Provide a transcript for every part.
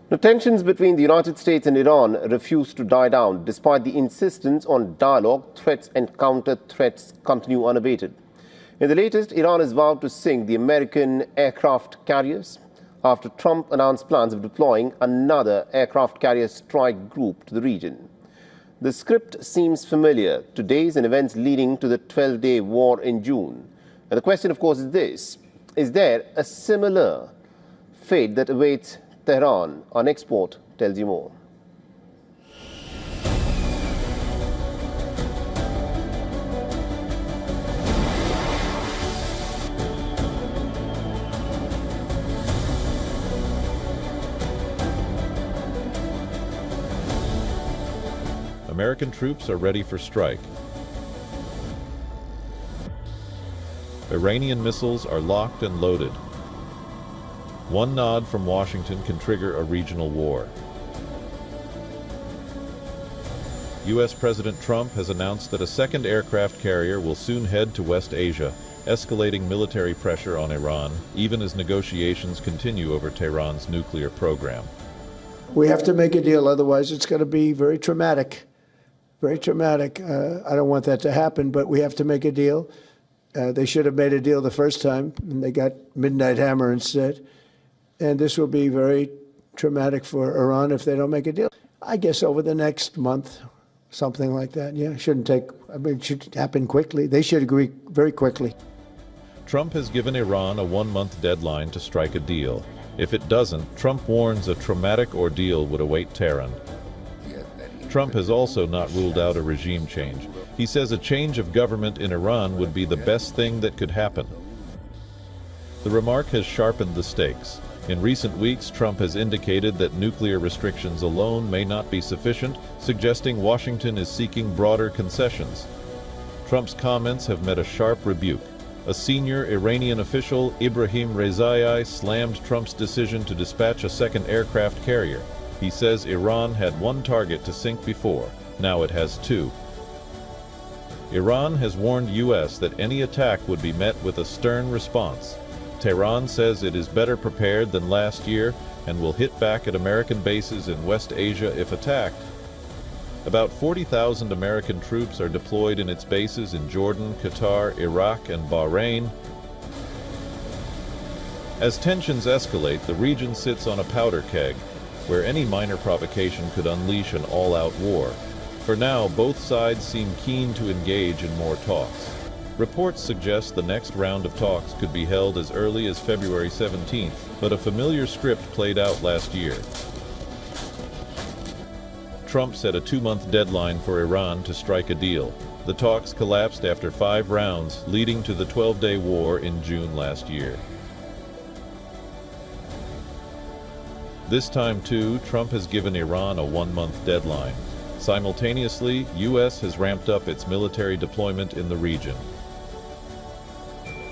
The tensions between the United States and Iran refuse to die down despite the insistence on dialogue. Threats and counter-threats continue unabated. In the latest, Iran has vowed to sink the American aircraft carriers after Trump announced plans of deploying another aircraft carrier strike group to the region. The script seems familiar to days and events leading to the 12-day war in June. And the question, of course, is this: is there a similar fate that awaits Tehran? Our next report tells you more. American troops are ready for strike. Iranian missiles are locked and loaded. One nod from Washington can trigger a regional war. U.S. President Trump has announced that a second aircraft carrier will soon head to West Asia, escalating military pressure on Iran, even as negotiations continue over Tehran's nuclear program. We have to make a deal, otherwise it's going to be very traumatic. Very traumatic. I don't want that to happen, but we have to make a deal. They should have made a deal the first time, and they got Midnight Hammer instead. And this will be very traumatic for Iran if they don't make a deal. I guess over the next month, something like that. Yeah, it shouldn't take, I mean, it should happen quickly. They should agree very quickly. Trump has given Iran a one-month deadline to strike a deal. If it doesn't, Trump warns a traumatic ordeal would await Tehran. Trump has also not ruled out a regime change. He says a change of government in Iran would be the best thing that could happen. The remark has sharpened the stakes. In recent weeks, Trump has indicated that nuclear restrictions alone may not be sufficient, suggesting Washington is seeking broader concessions. Trump's comments have met a sharp rebuke. A senior Iranian official, Ibrahim Rezai, slammed Trump's decision to dispatch a second aircraft carrier. He says Iran had one target to sink before, now it has two. Iran has warned U.S. that any attack would be met with a stern response. Tehran says it is better prepared than last year and will hit back at American bases in West Asia if attacked. About 40,000 American troops are deployed in its bases in Jordan, Qatar, Iraq, and Bahrain. As tensions escalate, the region sits on a powder keg, where any minor provocation could unleash an all-out war. For now, both sides seem keen to engage in more talks. Reports suggest the next round of talks could be held as early as February 17th, but a familiar script played out last year. Trump set a 2-month deadline for Iran to strike a deal. The talks collapsed after 5 rounds, leading to the 12-day war in June last year. This time, too, Trump has given Iran a 1-month deadline. Simultaneously, U.S. has ramped up its military deployment in the region.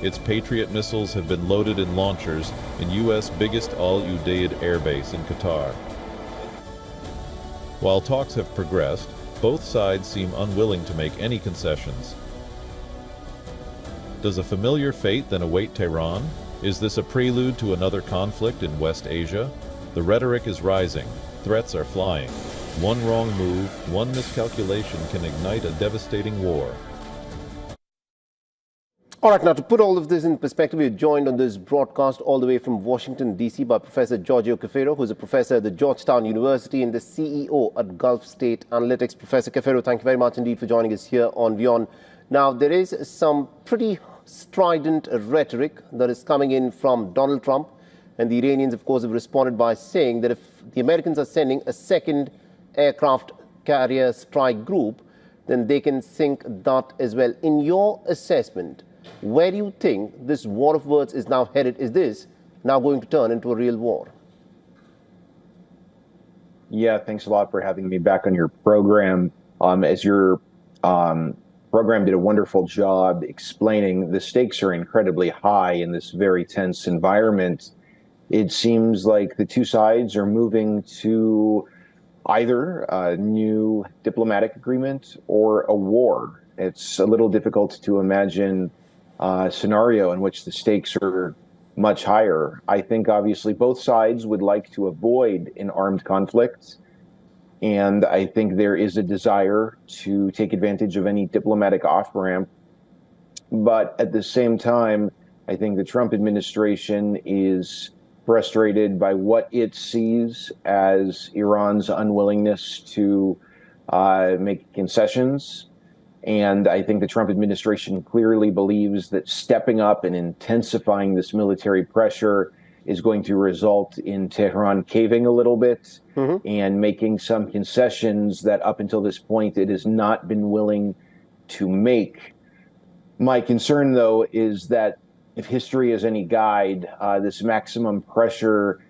Its Patriot missiles have been loaded in launchers in U.S. biggest al-Udeid airbase in Qatar. While talks have progressed, both sides seem unwilling to make any concessions. Does a familiar fate then await Tehran? Is this a prelude to another conflict in West Asia? The rhetoric is rising. Threats are flying. One wrong move, one miscalculation can ignite a devastating war. All right, now to put all of this in perspective, we're joined on this broadcast all the way from Washington, D.C. by Professor Giorgio Cafiero, who's a professor at the Georgetown University and the CEO at Gulf State Analytics. Professor Cafiero, thank you very much indeed for joining us here on WION. Now, there is some pretty strident rhetoric that is coming in from Donald Trump, and the Iranians, of course, have responded by saying that if the Americans are sending a second aircraft carrier strike group, then they can sink that as well. In your assessment, where do you think this war of words is now headed? Is this now going to turn into a real war? Yeah, thanks a lot for having me back on your program. As your program did a wonderful job explaining, the stakes are incredibly high in this very tense environment. It seems like the two sides are moving to either a new diplomatic agreement or a war. It's a little difficult to imagine a scenario in which the stakes are much higher. I think obviously both sides would like to avoid an armed conflict. And I think there is a desire to take advantage of any diplomatic off-ramp. But at the same time, I think the Trump administration is frustrated by what it sees as Iran's unwillingness to make concessions. And I think the Trump administration clearly believes that stepping up and intensifying this military pressure is going to result in Tehran caving a little bit and making some concessions that up until this point it has not been willing to make. My concern, though, is that if history is any guide, this maximum pressure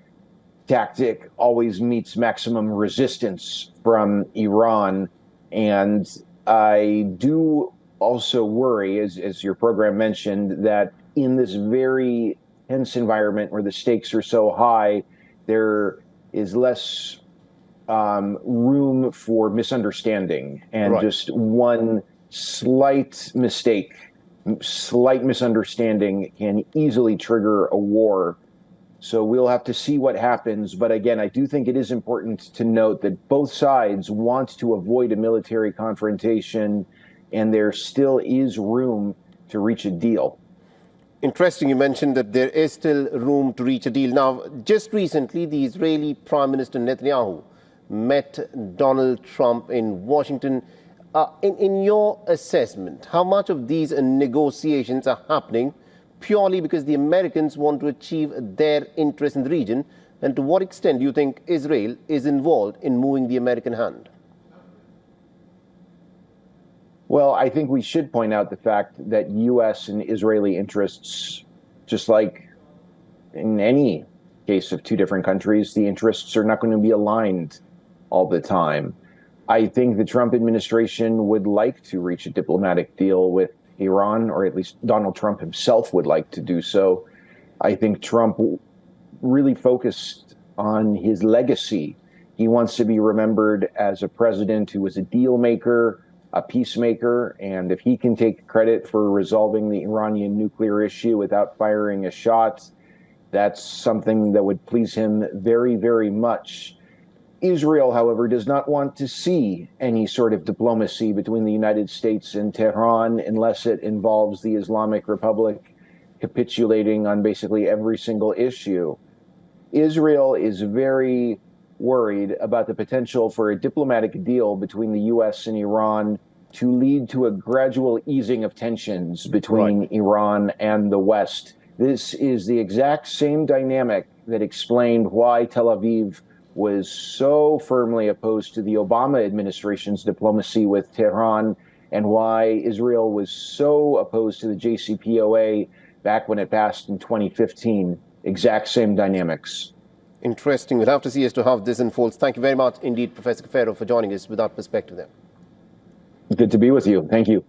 tactic always meets maximum resistance from Iran. And I do also worry, as your program mentioned, that in this very tense environment where the stakes are so high, there is less room for misunderstanding. And just one slight mistake, slight misunderstanding can easily trigger a war. So we'll have to see what happens. But again, I do think it is important to note that both sides want to avoid a military confrontation, and there still is room to reach a deal. Interesting, you mentioned that there is still room to reach a deal. Now, just recently, the Israeli Prime Minister Netanyahu met Donald Trump in Washington. In your assessment, how much of these negotiations are happening purely because the Americans want to achieve their interests in the region, and to what extent do you think Israel is involved in moving the American hand? Well, I think we should point out the fact that U.S. and Israeli interests, just like in any case of two different countries, the interests are not going to be aligned all the time. I think the Trump administration would like to reach a diplomatic deal with Iran, or at least Donald Trump himself would like to do so. I think Trump really focused on his legacy. He wants to be remembered as a president who was a deal maker, a peacemaker, and if he can take credit for resolving the Iranian nuclear issue without firing a shot, that's something that would please him very, very much. Israel, however, does not want to see any sort of diplomacy between the United States and Tehran unless it involves the Islamic Republic capitulating on basically every single issue. Israel is very worried about the potential for a diplomatic deal between the U.S. and Iran to lead to a gradual easing of tensions between Iran and the West. This is the exact same dynamic that explained why Tel Aviv was so firmly opposed to the Obama administration's diplomacy with Tehran, and why Israel was so opposed to the JCPOA back when it passed in 2015. Exact same dynamics. Interesting. We'll have to see as to how this unfolds. Thank you very much indeed, Professor Caferro, for joining us with that perspective there. Good to be with you. Thank you.